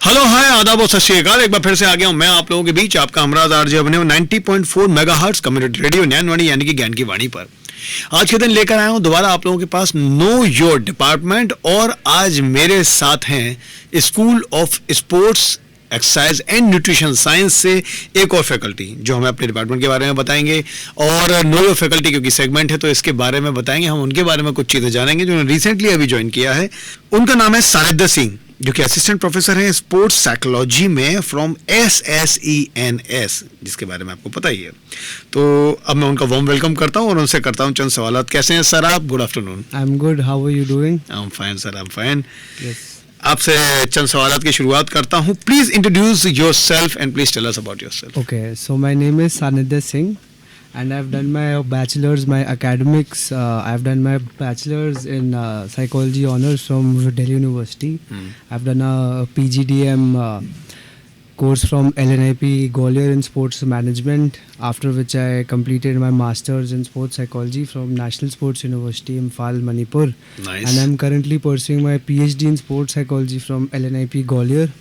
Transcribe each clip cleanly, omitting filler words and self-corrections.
Hello hi आदाब और सत श्री अकाल। एक बार फिर से आ गया हूं मैं आप लोगों के बीच, आपका हमराज आरजे बने 90.4 मेगाहर्ट्ज कम्युनिटी रेडियो ज्ञानवाणी यानी कि ज्ञान की वाणी पर। आज के दिन लेकर आया हूं दोबारा आप लोगों के पास नो योर डिपार्टमेंट, और आज मेरे साथ हैं school of sports exercise and nutrition science से एक और फैकल्टी जो हमें अपने डिपार्टमेंट के बारे में बताएंगे, और नो योर फैकल्टी क्योंकि सेगमेंट है तो इसके बारे में बताएंगे। हम उनके बारे में कुछ चीज़ें जानेंगे जो रिसेंटली अभी ज्वाइन किया है। उनका नाम है सानिध्य सिंह, जो कि असिस्टेंट प्रोफेसर हैं स्पोर्ट्स साइकोलॉजी में फ्रॉम SSENS, जिसके बारे में आपको पता ही है। तो अब मैं उनका वार्म वेलकम करता हूं और उनसे करता हूं चंद सवाल। कैसे हैं सर आप? Good afternoon. I am good, how are you doing? I am fine sir, I am fine. आपसे चंद सवाल की शुरुआत करता हूं। Please introduce yourself and please tell us about yourself. Okay, so my name is Sanidhya Singh and I've done my bachelor's, my academics. I've done my bachelor's in psychology honors from Delhi University. I've done a PGDM course from LNIP Gwalior in sports management, after which I completed my master's in sports psychology from National Sports University Imphal, Manipur. Nice. And I'm currently pursuing my PhD in sports psychology from LNIP Gwalior.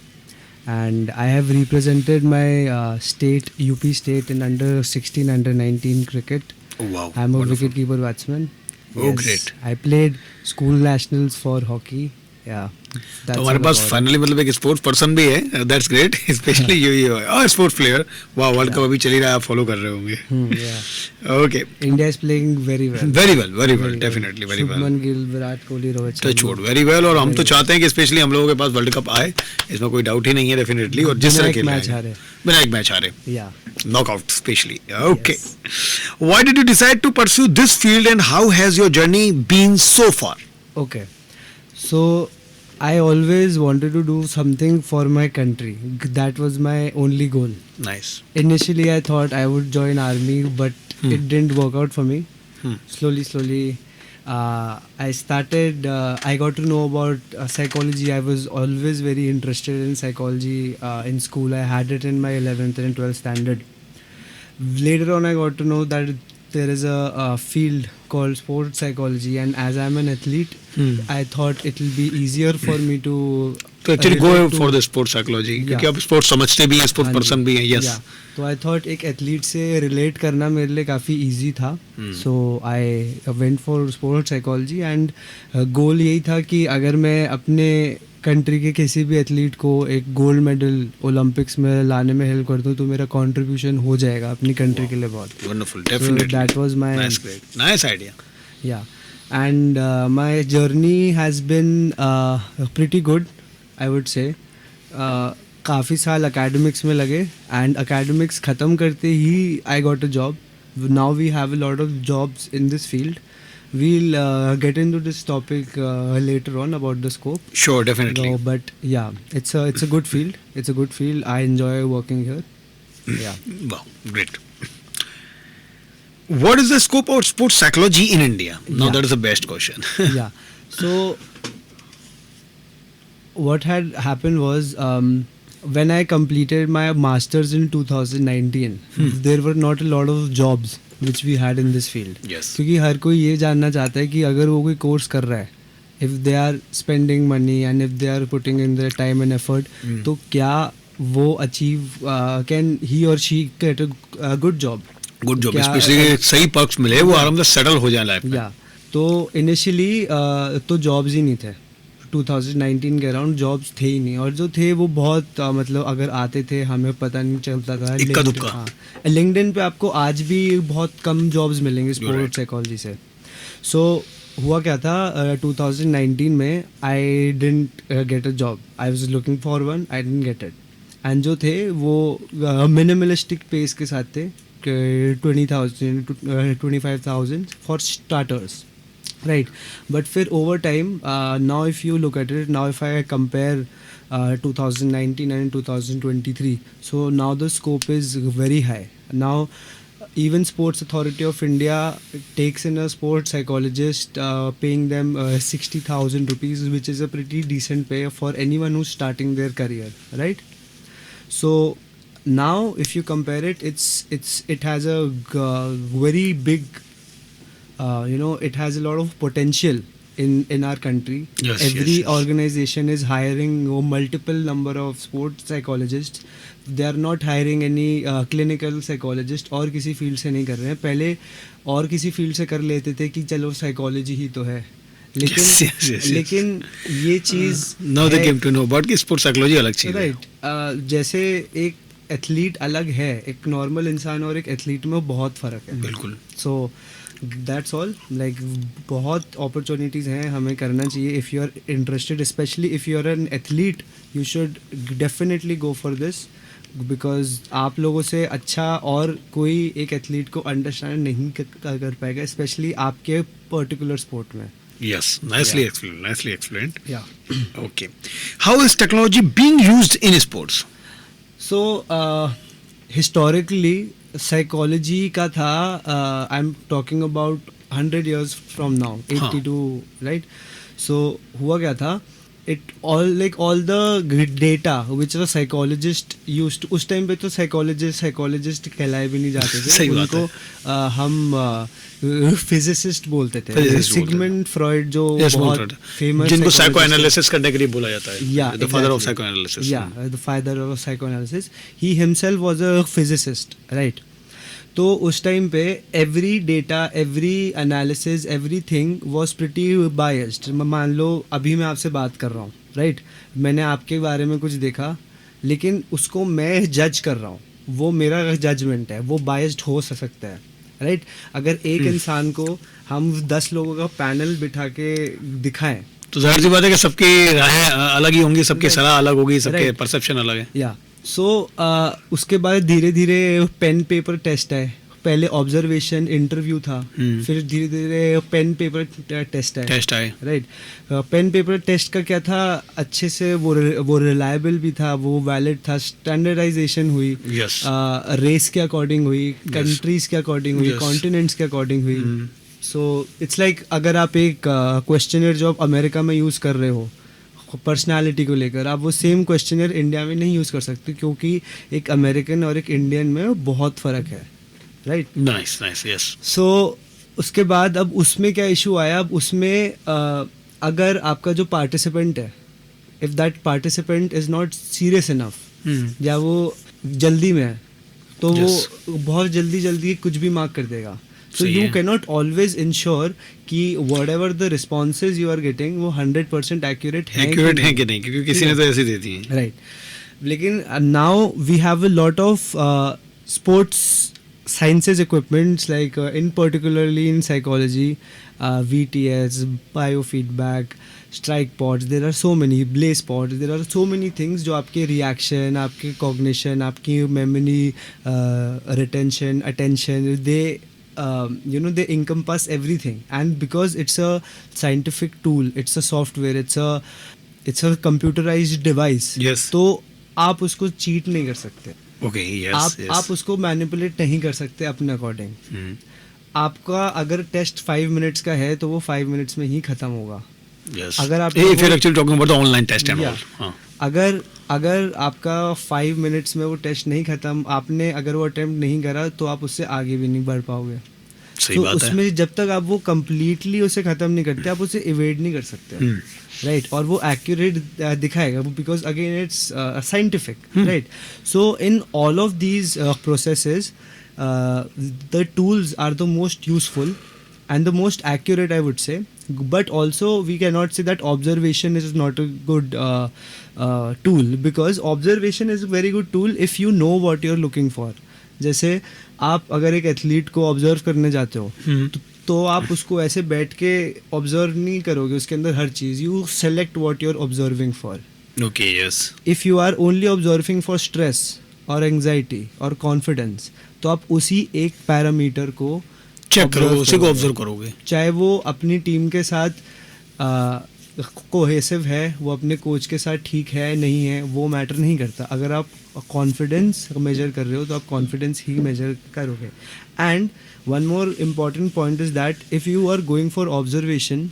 And I have represented my state, UP state, in under 16, under 19 cricket. Oh, wow. I'm a Wonderful. wicketkeeper batsman. Oh, great. I played school nationals for hockey. Yeah. तो हमारे पास finally मतलब एक sports person भी है। That's great, specially you और sports player. वाह, world cup अभी चल ही रहा है, आप फॉलो कर रहे होंगे। Okay, India is playing very well, very well, definitely very well. Shubman Gill, Virat Kohli, Rohit Sharma, touch wood, very well. और हम तो चाहते हैं कि स्पेशली हम लोगों के पास वर्ल्ड कप आए, इसमें कोई डाउट ही नहीं है डेफिनेटली। और जिस तरह के मैच हारे, बिना एक मैच हारे, या knockout specially. Okay, why did you decide to pursue this field and how has your journey been so far? Okay, so I always wanted to do something for my country. That was my only goal. Nice. Initially, I thought I would join army, but it didn't work out for me. Slowly, I started. I got to know about psychology. I was always very interested in psychology in school. I had it in my 11th and 12th standard. Later on, I got to know that there is a field called sports psychology, and as I'm an athlete, I thought it will be easier for me to actually go for the sports psychology, क्योंकि आप sports समझते भी हैं, sports person भी हैं। Yes, तो I thought एक athlete से रिलेट करना मेरे लिए काफ़ी इजी था। So I went for sports psychology and goal यही था कि अगर मैं अपने कंट्री के किसी भी एथलीट को एक गोल्ड मेडल ओलंपिक्स में लाने में हेल्प कर दूं तो मेरा कंट्रीब्यूशन हो जाएगा अपनी कंट्री के लिए बहुत। Wonderful, definitely that was my nice idea. Yeah and my journey has been pretty good, I would say. काफ़ी साल एकेडमिक्स में लगे एंड एकेडमिक्स ख़त्म करते ही I got a job. Now we have a lot of jobs in this field. We'll get into this topic later on about the scope. Sure, definitely. So, but yeah, it's a good field. It's a good field. I enjoy working here. Yeah. Wow, great. What is the scope of sports psychology in India? Now that is the best question. Yeah. So what had happened was when I completed my masters in 2019, there were not a lot of jobs which we had in this field. Yes. क्योंकि हर कोई ये जानना चाहता है कि अगर वो कोई कोर्स कर रहा है, if they are spending money and if they are putting in their time and effort, तो क्या वो achieve can he or she get a good job? Good job, specially सही पर्क्स मिले, वो आराम से सेटल हो जाए लाइफ में। या तो इनिशियली तो जॉब्स ही नहीं थे 2019 के अराउंड, जॉब्स थे ही नहीं, और जो थे वो बहुत मतलब अगर आते थे हमें पता नहीं चलता था। लिंक्डइन पे आपको आज भी बहुत कम जॉब्स मिलेंगे स्पोर्ट्स साइकोलॉजी से। सो हुआ क्या था 2019 में, I didn't get a job. I was looking for one, I didn't get it. And जो थे वो मिनिमलिस्टिक पेस के साथ थे, 20,000 to 25,000 for starters, right? But फिर over time, now if you look at it, now if I compare 2019 and 2023, so now the scope is very high. Now even Sports Authority of India takes in a sports psychologist, paying them 60,000 rupees, which is a pretty decent pay for anyone who's starting their career, right? So now if you compare it, it has a very big it has a lot of potential in our country. Yes, Every yes. organization is hiring multiple number of sports psychologists. They are not hiring any clinical psychologist, और किसी field से नहीं कर रहे हैं. पहले और किसी फील्ड से कर लेते थे कि चलो साइकोलॉजी ही तो है, लेकिन Yes, yes, yes, yes. लेकिन ये चीज़ now they came to know about कि स्पोर्ट्स साइकोलॉजी अलग चीज है. राइट. जैसे एक एथलीट अलग है, एक नॉर्मल इंसान और एक एथलीट में बहुत फ़र्क है. बिल्कुल. So that's all. लाइक बहुत अपॉर्चुनिटीज़ हैं, हमें करना चाहिए. If you are interested, specially if you are an athlete, you should definitely go for this, because आप लोगों से अच्छा और कोई एक एथलीट को अंडरस्टैंड नहीं कर पाएगा, स्पेशली आपके पर्टिकुलर स्पोर्ट में. Yes, nicely explained. Nicely explained. या Okay. How is technology being used in sports? So historically psychology का था, I am talking about 100 years from now, 82, right. So हुआ क्या था, it all the data which a psychologist used, उस time पे तो psychologist कहलाए भी नहीं जाते थे. सही बात उनको हम फिजिसिस्ट बोलते थे. Physicist बोलते सिगमंड फ्रॉइड जो Yes, बहुत बहुत फेमस जिनको साइको एनालिसिस करने के लिए बोला जाता है. Yeah, The father of exactly. psychoanalysis. Yeah, the father of psychoanalysis. He himself was a physicist, right? तो उस टाइम पे every data, every analysis, everything was pretty biased. मान लो अभी मैं आपसे बात कर रहा हूँ, राइट. मैंने आपके बारे में कुछ देखा, लेकिन उसको मैं जज कर रहा हूँ, वो मेरा जजमेंट है, वो बायस्ड हो सकता है, राइट. अगर एक इंसान को हम 10 लोगों का पैनल बिठा के दिखाएं, तो जाहिर सी बात है कि सबकी राहें अलग ही होंगी, सबकी Right. सलाह अलग होगी, सबके Right. परसेप्शन अलग है. या सो उसके बाद धीरे धीरे पेन पेपर टेस्ट है. पहले ऑब्जर्वेशन इंटरव्यू था, फिर धीरे धीरे पेन पेपर टेस्ट है, टेस्ट आए. राइट. पेन पेपर टेस्ट का क्या था, अच्छे से वो रिलायबल भी था, वो वैलिड था. स्टैंडर्डाइजेशन हुई, Yes. रेस के अकॉर्डिंग हुई, कंट्रीज के अकॉर्डिंग हुई, Yes. कॉन्टिनेंट्स के अकॉर्डिंग हुई. सो इट्स लाइक अगर आप एक क्वेश्चनर जो आप अमेरिका में यूज़ कर रहे हो पर्सनालिटी को लेकर, आप वो सेम क्वेश्चनर इंडिया में नहीं यूज़ कर सकते, क्योंकि एक अमेरिकन और एक इंडियन में बहुत फ़र्क है, राइट. Nice nice. यस. सो उसके बाद अब उसमें क्या इशू आया, अब उसमें अगर आपका जो पार्टिसिपेंट है, if that participant is not serious enough, या वो जल्दी में है, तो Yes. वो बहुत जल्दी कुछ भी मार्क कर देगा. सो सही यू है. कैन नॉट ऑलवेज इंश्योर कि whatever the responses you are getting वो 100% एक्यूरेट है कि नहीं, क्योंकि किसी ने तो ऐसी दे दी है. राइट. लेकिन now we have a lot of sports sciences equipments, like in particularly in psychology, VTS, biofeedback, strike pods, there are so many, blaze pods, there are so many things जो आपके reaction, आपके cognition, आपकी memory, retention, attention, they encompass everything. And because it's a scientific tool, it's a software, it's a computerized device. Yes. तो आप उसको cheat नहीं कर सकते. ओके. यस. आप उसको मैनिपुलेट नहीं कर सकते अपने अकॉर्डिंग. आपका अगर टेस्ट 5 मिनट्स का है तो वो 5 मिनट्स में ही खत्म होगा. यस. अगर आप if you're actually talking about the online test and all. हाँ. अगर आपका 5 मिनट्स में वो टेस्ट नहीं खत्म, आपने अगर वो अटेम्प्ट नहीं करा, तो आप उससे आगे भी नहीं बढ़ पाओगे. सही तो बात है. उसमें जब तक आप वो कम्प्लीटली उसे खत्म नहीं करते, आप उसे इवेड नहीं कर सकते, राइट. और वो एक्यूरेट दिखाएगा, because again it's scientific, right. So in all of these processes the tools are the most useful and the most accurate, I would say. But also we cannot say that observation is not a good tool, because observation is a very good tool if you know what you're looking for. जैसे आप अगर एक athlete को observe करने जाते हो, तो आप उसको ऐसे बैठ के ऑब्जर्व नहीं करोगे, उसके अंदर हर चीज़, you select what you are observing for. Okay. Yes. If you are only observing for stress और एंग्जाइटी और कॉन्फिडेंस, तो आप उसी एक पैरामीटर को चेक करो, observe उसी को करोगे. ऑब्जर्व करोगे. चाहे वो अपनी टीम के साथ कोहेसिव है, वो अपने कोच के साथ ठीक है नहीं है, वो मैटर नहीं करता. अगर आप कॉन्फिडेंस मेजर कर रहे हो तो आप कॉन्फिडेंस ही मेजर करोगे. And one more important point is that if you are going for observation,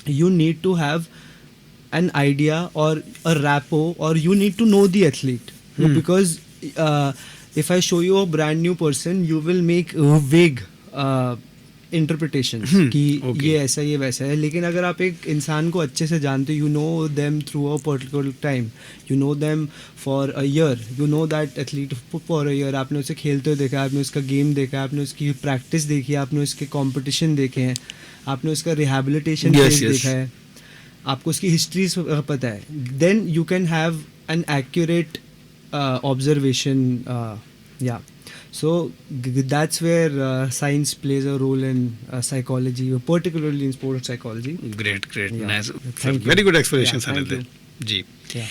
you need to have an idea or a rapport, or you need to know the athlete. Because if I show you a brand new person, you will make vague interpretation कि ये ऐसा ये वैसा है. लेकिन अगर आप एक इंसान को अच्छे से जानते हो, you know them through a particular time, you know them for a year, you know that athlete for a year. आपने उसे खेलते हुए देखा, आपने उसका गेम देखा, आपने उसकी प्रैक्टिस देखी, आपने उसके कॉम्पिटिशन देखे हैं, आपने उसका रिहेबिलिटेशन देखा है, आपको उसकी हिस्ट्री पता है. Then you can have an accurate observation. या so that's where science plays a role in psychology, particularly in sports psychology. Great, Yeah. nice. Thank you. Very good explanation, Yeah, thank Sanidhya. Ji. Yeah.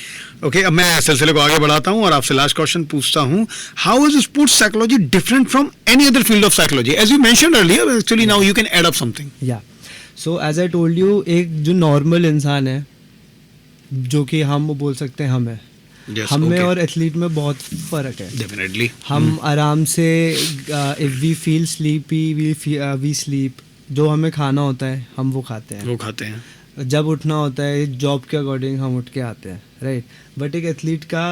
Okay, अब मैं सिलसिले को आगे बढ़ाता हूँ और आपसे लास्ट क्वेश्चन पूछता हूँ. How is sports psychology different from any other field of psychology? As you mentioned earlier, actually now you can add up something. Yeah so as I told you, एक जो नॉर्मल इंसान है, जो कि हम बोल सकते हैं हम है, हम में और एथलीट में बहुत फ़र्क है. डेफिनेटली. हम आराम से, if we feel sleepy we sleep. जो हमें खाना होता है हम वो खाते हैं, वो खाते हैं. जब उठना होता है जॉब के अकॉर्डिंग हम उठ के आते हैं, राइट. बट एक एथलीट का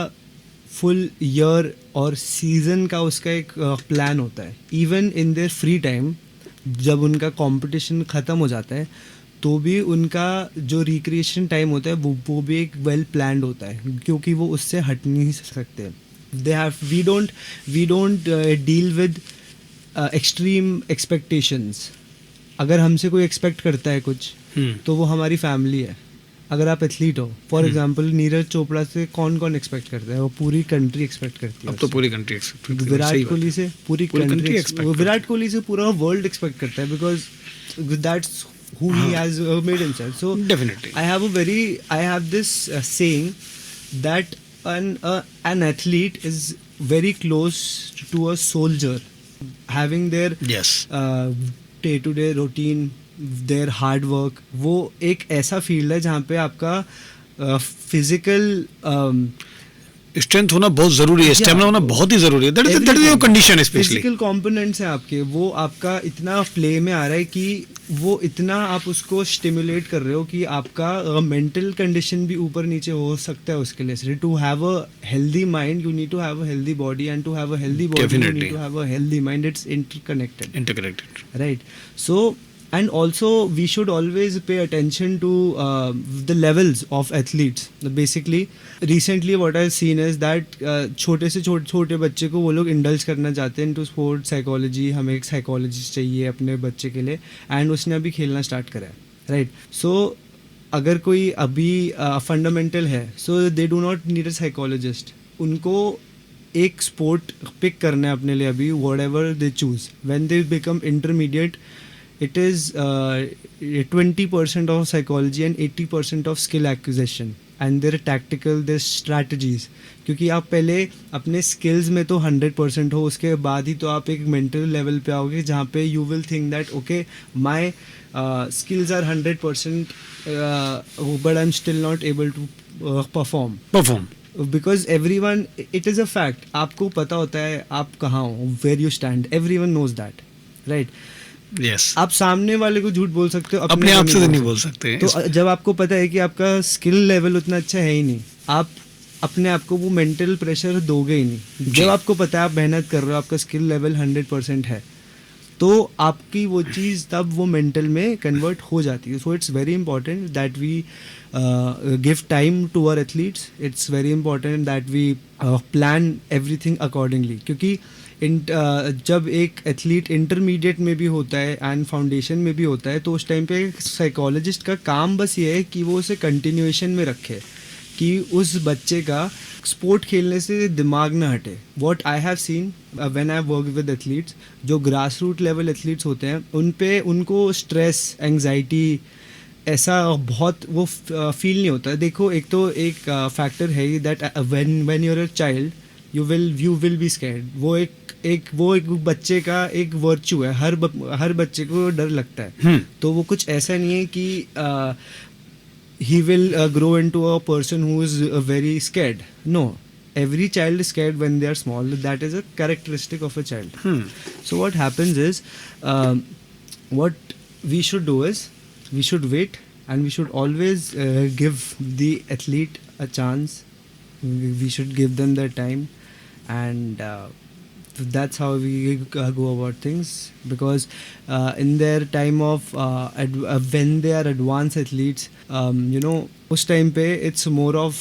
फुल ईयर और सीज़न का उसका एक प्लान होता है. Even in their free time, जब उनका कंपटीशन ख़त्म हो जाता है तो भी उनका जो रिक्रिएशन टाइम होता है वो भी एक वेल प्लान्ड होता है, क्योंकि वो उससे हट नहीं सकते. They have we don't deal with extreme expectations. अगर हमसे कोई एक्सपेक्ट करता है कुछ तो वो हमारी फैमिली है. अगर आप एथलीट हो, फॉर एग्जांपल नीरज चोपड़ा से कौन एक्सपेक्ट करता है? वो पूरी कंट्री एक्सपेक्ट करती है. अब तो पूरी कंट्री एक्सपेक्ट करती है. विराट कोहली से पूरी कंट्री, विराट कोहली से पूरा वर्ल्ड एक्सपेक्ट करता है, because that's who he has made himself. So definitely I have this saying that an athlete is very close to a soldier, having their day to day routine, their hard work. वो एक ऐसा field है जहाँ पे आपका physical strength होना बहुत जरूरी है, स्टेमिना होना बहुत ही जरूरी है. That is your condition. Specially physical components हैं आपके, वो आपका इतना प्ले में आ रहा है कि वो इतना आप उसको स्टिमुलेट कर रहे हो कि आपका मेंटल कंडीशन भी ऊपर नीचे हो सकता है उसके लिए. To have a healthy mind you need to have a healthy body, and to have a healthy body you need to have a healthy mind. It's interconnected, right. So and also we should always pay attention to the levels of athletes. Basically recently what I've seen is that छोटे से छोटे बच्चे को वो लोग indulge करना चाहते हैं into sport psychology. हमें एक साइकोलॉजिस्ट चाहिए अपने बच्चे के लिए, एंड उसने अभी खेलना स्टार्ट करा है, राइट. सो अगर कोई अभी फंडामेंटल है, so they do not need a psychologist. उनको एक स्पोर्ट पिक करना है अपने लिए अभी, whatever they choose. When they become intermediate, it is 20% of psychology and 80% of skill acquisition, and their tactical, their strategies. क्योंकि आप पहले अपने skills में तो 100% हो, उसके बाद ही तो आप एक mental level पे आओगे जहाँ पे you will think that okay my skills are 100% but I'm still not able to perform. Because everyone, it is a fact, आपको पता होता है आप कहाँ हो, where you stand, everyone knows that, right. Yes. आप सामने वाले को झूठ बोल सकते हो, अपने आप से नहीं बोल सकते. तो जब आपको पता है कि आपका स्किल लेवल उतना अच्छा है ही नहीं, आप अपने आप को वो मेंटल प्रेशर दोगे ही नहीं. जब आपको पता है आप मेहनत कर रहे हो, आपका स्किल लेवल 100% है, तो आपकी वो चीज़ तब वो मेंटल में कन्वर्ट हो जाती है. So it's very important that we give time to our athletes. It's very important that we plan everything accordingly. क्योंकि जब एक एथलीट इंटरमीडिएट में भी होता है एंड फाउंडेशन में भी होता है, तो उस टाइम पे साइकोलॉजिस्ट का काम बस ये है कि वो उसे कंटिन्यूएशन में रखे, कि उस बच्चे का स्पोर्ट खेलने से दिमाग ना हटे. What I have seen when I work with athletes, जो ग्रास रूट लेवल एथलीट्स होते हैं, उनको स्ट्रेस, एंग्जाइटी ऐसा बहुत वो फील नहीं होता. देखो, एक तो एक फैक्टर है that when you are a child you will be scared. वो एक बच्चे का एक वर्च्यू है, हर बच्चे को डर लगता है. तो वो कुछ ऐसा नहीं है कि he will grow into a person who is very scared. No, every child is scared when they are small. That is a characteristic of a child. So what happens is, what we should do is, we should wait, and we should always give the athlete a chance. We should give them their time, and that's how we go about things, because in their time of when they are advanced athletes, उस time पे it's more of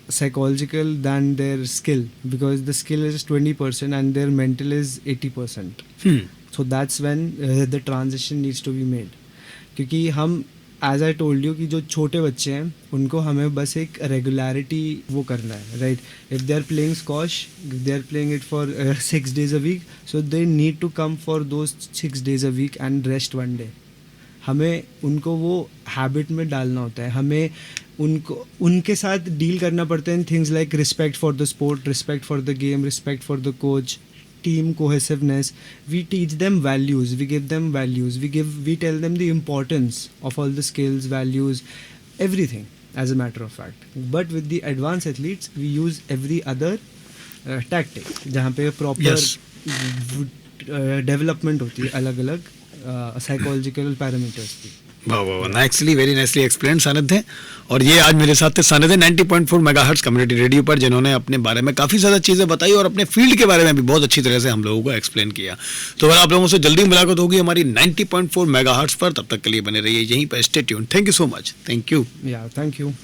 psychological than their skill, because the skill is 20% and their mental is 80%. So that's when the transition needs to be made. क्योंकि हम as I told you कि जो छोटे बच्चे हैं उनको हमें बस एक रेगुलरिटी वो करना है, right. If they are playing squash, they are playing it for 6 days a week, so they need to come for those 6 days a week and rest 1 day. हमें उनको वो हैबिट में डालना होता है. हमें उनको उनके साथ डील करना पड़ता है in things like respect for the sport, respect for the game, respect for the coach, team cohesiveness. We teach them values, we give them values, we tell them the importance of all the skills, values, everything, as a matter of fact. But with the advanced athletes we use every other tactic जहाँ पे proper development होती है अलग अलग psychological parameters की. वाह वाह वाह, एक्चुअली वेरी नाइसली एक्सप्लेन सानिध थे. और ये आज मेरे साथ थे सानिध 90.4 मेगाहर्ट्ज कम्युनिटी रेडियो पर, जिन्होंने अपने बारे में काफ़ी ज़्यादा चीज़ें बताई और अपने फील्ड के बारे में भी बहुत अच्छी तरह से हम लोगों को एक्सप्लेन किया. तो अगर आप लोगों से जल्दी मुलाकात होगी हमारी 90.4 मेगाहर्ट्ज पर, तब तक के लिए बने रहिए यहीं पर. Stay tuned. Thank you so much. Thank you. Yeah, thank you.